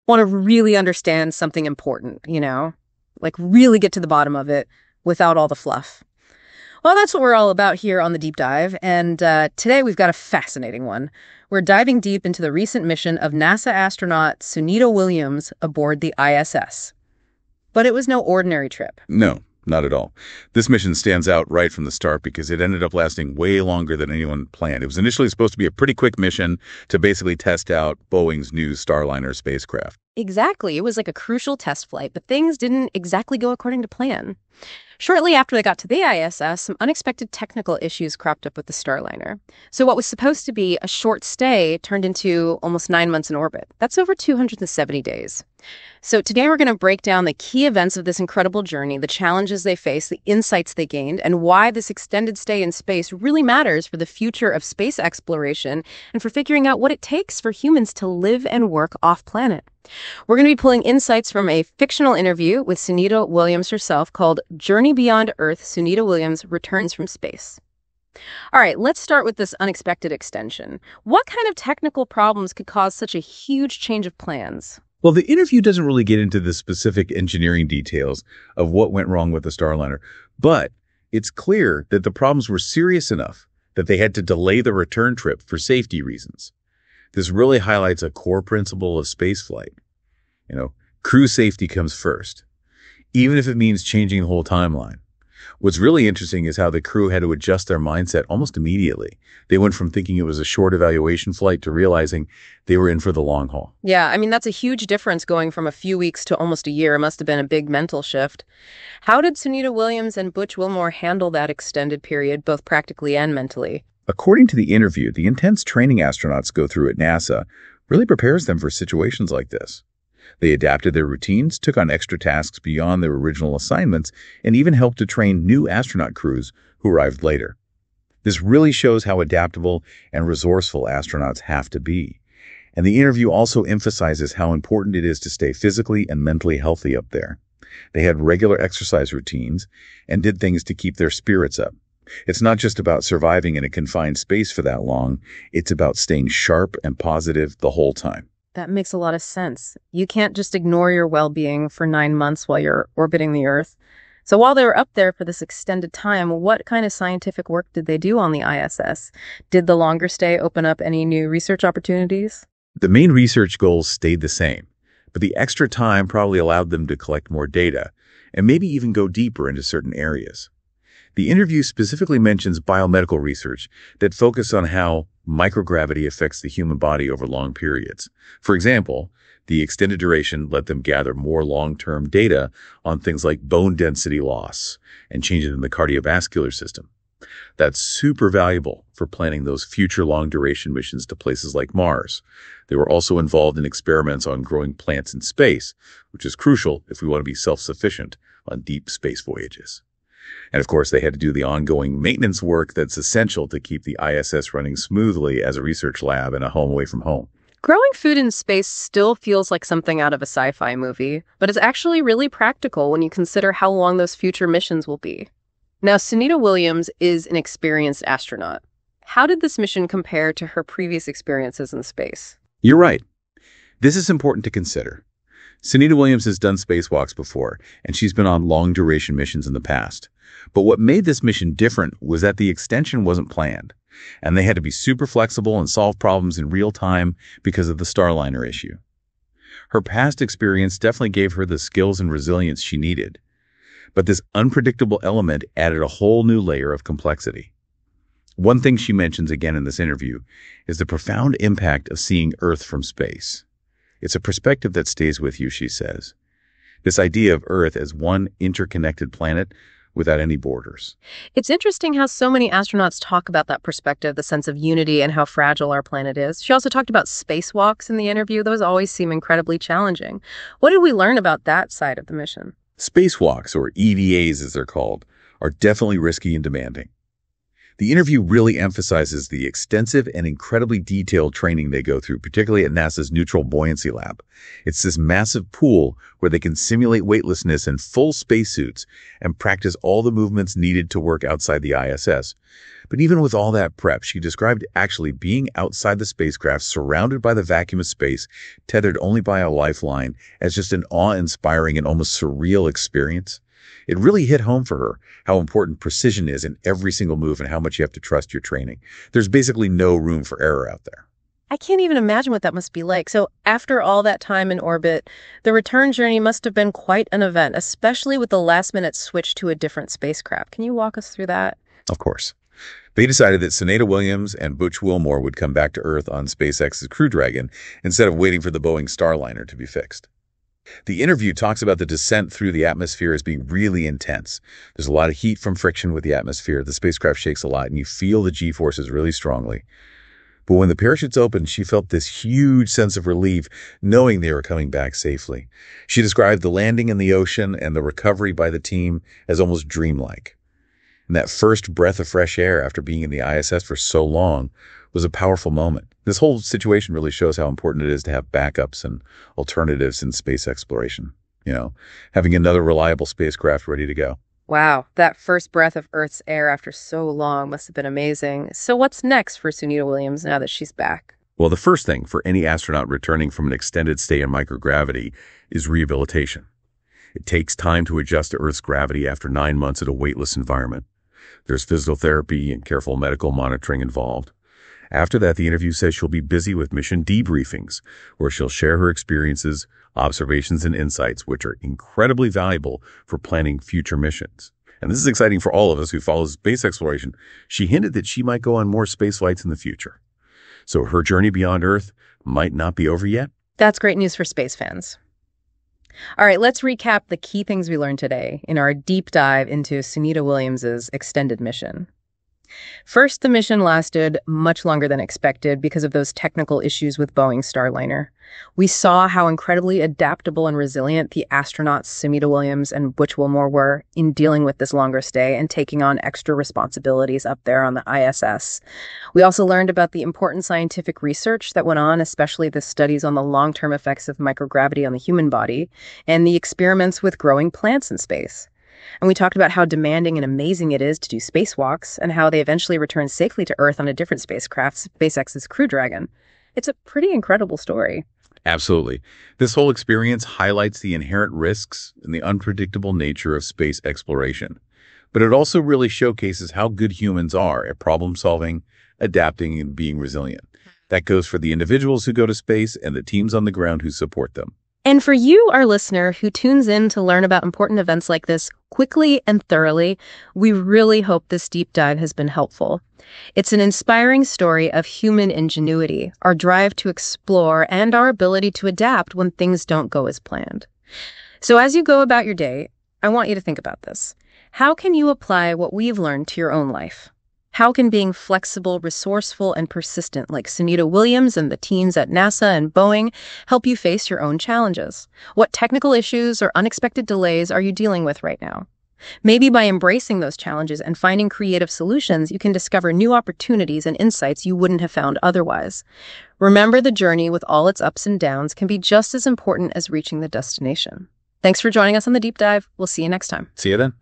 Want to really understand something important, like really get to the bottom of it without all the fluff. Well, that's what we're all about here on the Deep Dive, and today we've got a fascinating one. We're diving deep into the recent mission of NASA astronaut Sunita Williams aboard the ISS. But it was no ordinary trip. No, not at all. This mission stands out right from the start because it ended up lasting way longer than anyone planned. It was initially supposed to be a pretty quick mission to basically test out Boeing's new Starliner spacecraft. Exactly. It was like a crucial test flight, but things didn't exactly go according to plan. Shortly after they got to the ISS, some unexpected technical issues cropped up with the Starliner. So what was supposed to be a short stay turned into almost 9 months in orbit. That's over 270 days. So today we're going to break down the key events of this incredible journey, the challenges they faced, the insights they gained, and why this extended stay in space really matters for the future of space exploration and for figuring out what it takes for humans to live and work off-planet. We're going to be pulling insights from a fictional interview with Sunita Williams herself called Journey Beyond Earth, Sunita Williams Returns from Space. All right, let's start with this unexpected extension. What kind of technical problems could cause such a huge change of plans? Well, the interview doesn't really get into the specific engineering details of what went wrong with the Starliner, but it's clear that the problems were serious enough that they had to delay the return trip for safety reasons. This really highlights a core principle of spaceflight. Crew safety comes first, even if it means changing the whole timeline. What's really interesting is how the crew had to adjust their mindset almost immediately. They went from thinking it was a short evaluation flight to realizing they were in for the long haul. Yeah, that's a huge difference going from a few weeks to almost a year. It must have been a big mental shift. How did Sunita Williams and Butch Wilmore handle that extended period, both practically and mentally? According to the interview, the intense training astronauts go through at NASA really prepares them for situations like this. They adapted their routines, took on extra tasks beyond their original assignments, and even helped to train new astronaut crews who arrived later. This really shows how adaptable and resourceful astronauts have to be. And the interview also emphasizes how important it is to stay physically and mentally healthy up there. They had regular exercise routines and did things to keep their spirits up. It's not just about surviving in a confined space for that long. It's about staying sharp and positive the whole time. That makes a lot of sense. You can't just ignore your well-being for 9 months while you're orbiting the Earth. So while they were up there for this extended time, what kind of scientific work did they do on the ISS? Did the longer stay open up any new research opportunities? The main research goals stayed the same, but the extra time probably allowed them to collect more data and maybe even go deeper into certain areas. The interview specifically mentions biomedical research that focus on how microgravity affects the human body over long periods. For example, the extended duration let them gather more long-term data on things like bone density loss and changes in the cardiovascular system. That's super valuable for planning those future long-duration missions to places like Mars. They were also involved in experiments on growing plants in space, which is crucial if we want to be self-sufficient on deep space voyages. And of course, they had to do the ongoing maintenance work that's essential to keep the ISS running smoothly as a research lab and a home away from home. Growing food in space still feels like something out of a sci-fi movie, but it's actually really practical when you consider how long those future missions will be. Now, Sunita Williams is an experienced astronaut. How did this mission compare to her previous experiences in space? You're right. This is important to consider. Sunita Williams has done spacewalks before, and she's been on long-duration missions in the past. But what made this mission different was that the extension wasn't planned, and they had to be super flexible and solve problems in real time because of the Starliner issue. Her past experience definitely gave her the skills and resilience she needed, but this unpredictable element added a whole new layer of complexity. One thing she mentions again in this interview is the profound impact of seeing Earth from space. It's a perspective that stays with you, she says. This idea of Earth as one interconnected planet without any borders. It's interesting how so many astronauts talk about that perspective, the sense of unity and how fragile our planet is. She also talked about spacewalks in the interview. Those always seem incredibly challenging. What did we learn about that side of the mission? Spacewalks, or EVAs as they're called, are definitely risky and demanding. The interview really emphasizes the extensive and incredibly detailed training they go through, particularly at NASA's Neutral Buoyancy Lab. It's this massive pool where they can simulate weightlessness in full spacesuits and practice all the movements needed to work outside the ISS. But even with all that prep, she described actually being outside the spacecraft, surrounded by the vacuum of space, tethered only by a lifeline, as just an awe-inspiring and almost surreal experience. It really hit home for her how important precision is in every single move and how much you have to trust your training. There's basically no room for error out there. I can't even imagine what that must be like. So after all that time in orbit, the return journey must have been quite an event, especially with the last-minute switch to a different spacecraft. Can you walk us through that? Of course. They decided that Sunita Williams and Butch Wilmore would come back to Earth on SpaceX's Crew Dragon instead of waiting for the Boeing Starliner to be fixed. The interview talks about the descent through the atmosphere as being really intense. There's a lot of heat from friction with the atmosphere. The spacecraft shakes a lot, and you feel the G-forces really strongly. But when the parachutes opened, she felt this huge sense of relief, knowing they were coming back safely. She described the landing in the ocean and the recovery by the team as almost dreamlike. And that first breath of fresh air after being in the ISS for so long was a powerful moment. This whole situation really shows how important it is to have backups and alternatives in space exploration. Having another reliable spacecraft ready to go. Wow, that first breath of Earth's air after so long must have been amazing. So what's next for Sunita Williams now that she's back? Well, the first thing for any astronaut returning from an extended stay in microgravity is rehabilitation. It takes time to adjust to Earth's gravity after 9 months in a weightless environment. There's physical therapy and careful medical monitoring involved. After that, the interview says she'll be busy with mission debriefings, where she'll share her experiences, observations, and insights, which are incredibly valuable for planning future missions. And this is exciting for all of us who follow space exploration. She hinted that she might go on more space flights in the future. So her journey beyond Earth might not be over yet. That's great news for space fans. All right, let's recap the key things we learned today in our deep dive into Sunita Williams's extended mission. First, the mission lasted much longer than expected because of those technical issues with Boeing's Starliner. We saw how incredibly adaptable and resilient the astronauts Sunita Williams and Butch Wilmore were in dealing with this longer stay and taking on extra responsibilities up there on the ISS. We also learned about the important scientific research that went on, especially the studies on the long-term effects of microgravity on the human body and the experiments with growing plants in space. And we talked about how demanding and amazing it is to do spacewalks and how they eventually returned safely to Earth on a different spacecraft, SpaceX's Crew Dragon. It's a pretty incredible story. Absolutely. This whole experience highlights the inherent risks and the unpredictable nature of space exploration. But it also really showcases how good humans are at problem solving, adapting, and being resilient. That goes for the individuals who go to space and the teams on the ground who support them. And for you, our listener, who tunes in to learn about important events like this quickly and thoroughly, we really hope this deep dive has been helpful. It's an inspiring story of human ingenuity, our drive to explore, and our ability to adapt when things don't go as planned. So as you go about your day, I want you to think about this. How can you apply what we've learned to your own life? How can being flexible, resourceful, and persistent like Sunita Williams and the teams at NASA and Boeing help you face your own challenges? What technical issues or unexpected delays are you dealing with right now? Maybe by embracing those challenges and finding creative solutions, you can discover new opportunities and insights you wouldn't have found otherwise. Remember, the journey with all its ups and downs can be just as important as reaching the destination. Thanks for joining us on the Deep Dive. We'll see you next time. See you then.